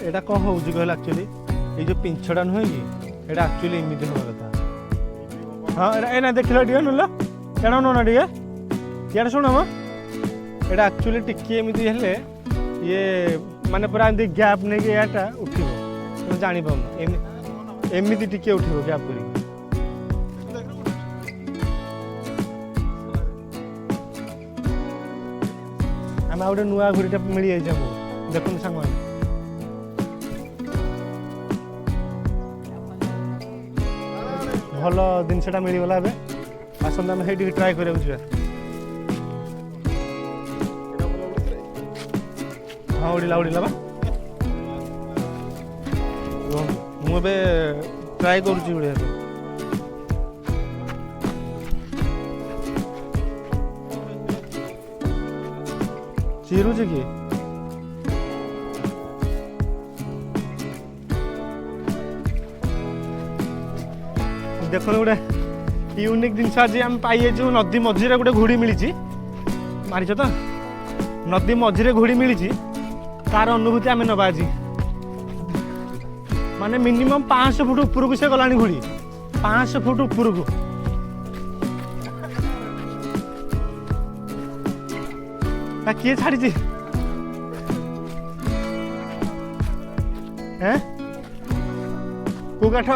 एटा कौन हो कहला एक्चुअली ये जो पिंछड़ा नुहे कि एटा एक्चुअली इमिति होगा कथा। हाँ ए ना देख लो नला केना न टिके यार शुण म एटा एक्चुअली टिके एमिति हेले ये माने पूरा एमती गैप नहीं कि याटा उठिबो तो जानि पाऊ एमिति टिके उठिबो गैप करी आम गोटे नुआ घुरीटा मिल जाइए देखो सांग भल जिनसा मिलगला आसत आम से ट्राए करा हाँ उड़ा उड़ा बा मुझे ट्राए करुँच उड़ा चिरुच कि देख गोटे यूनिक जिनस आज आम पाई नदी मझीरे गोटे घुड़ी मिली मारिच तो नदी मझीरे घुड़ी मिली तार अनुभूति आम नवा आज माने मिनिमम 500 फुट ऊपर को से गला घुड़ी 500 फुट ऊपर को किए छाड़ी को काठ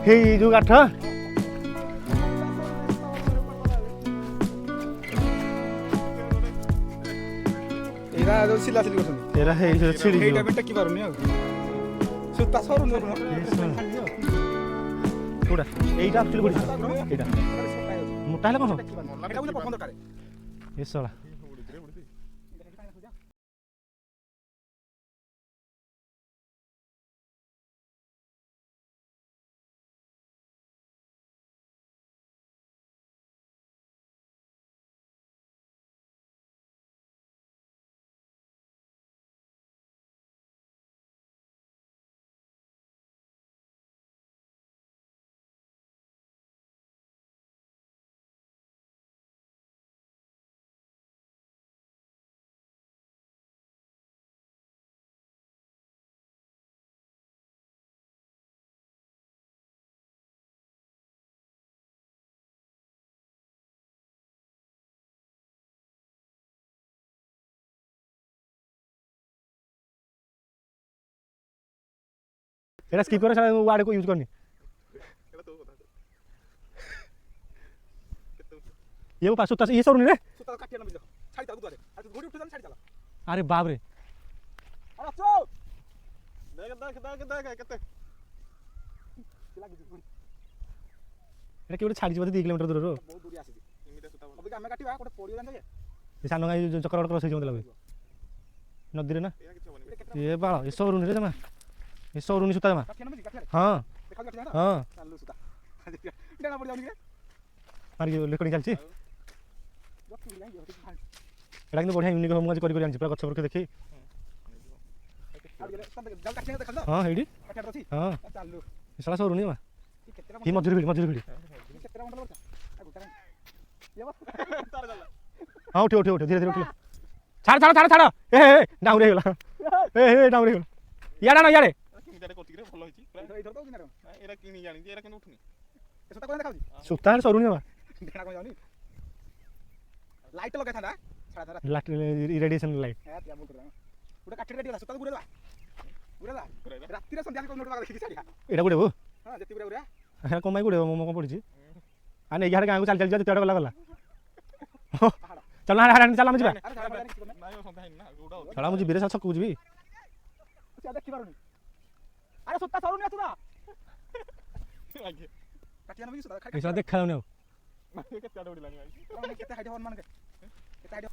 हे जो काठ एरा जो सिला सिली करछन एरा हे जो छिड़ी एटा बेटा की पारुनी आ सुता सरू न कोडा एटा एक्चुअली कोडी एटा मोटा हला कोन एटा बुझे परफॉर्म दरकार ये सला एटा स्किप कर वार्ड को यूज करनी एटा तो बता ये पास सुता ये सरुनी रे सुता काटिया न मिल छाड़ी ता दुआरे आ घोड़ी उठ जा छाड़ी चला अरे बाप रे अरे चो देख केते लागी एटा के छाड़ी जबते 2 किलोमीटर दूर रो बहुत दूर आसी इमिते सुता अबे हमें काटिबा कोटे पड़ी जान जे ये सानो गाई जो चक्कर क्रॉस हो जमते लगे नदी रे ना ये बाळ ये सरुनी रे जमा ये सरुनी सुता जमा हां देखा जा हां चालू सुता डेना पड़ जाउनी के मार के लेकड़ी चलची एटा कि बढ़िया यूनिक हम आज करी आनछि पूरा गछ पर के देखी हां हेडी हां चालू साला सरुनी मा ही मजूरी भिड़ी केतेरा मंडल बरता ये बस तार जाला हां उठ धीरे उठ छाड़ ए डाउन रे गेला ए डाउन रे गेला याडा ना याडे किनिदारे कोटी रे भलो होईची इधर तो किनारे एरा किनी जानी एरा केन उठनी एसता कोन देखाउची सुता सरुनी मा ढेणा कोन जानी लाइट लगा था ना सारा लाइट रेडिएशन लाइट है क्या बोल रहा है उडा काटी रेडी सुता गुरेला रात्रि रे संध्या को नोट लगा देखि साडिया एटा गुडे बो हां जति गुरे गुरे हे कमाई गुडे मो को पड़िची आने 11 गांव को चल जा तेड़ा गला चल ना हां चल हम जिबा नायो संध्या ना उडा चला मुझे बिरे छक कुछ भी से देखि पारुनी अरे सुता सरुनी आतुरा आगे काटिया न भी सुता ऐसा देख खाओ ना केते आडोडी लानी केते हाइट वन मान के केते हाइट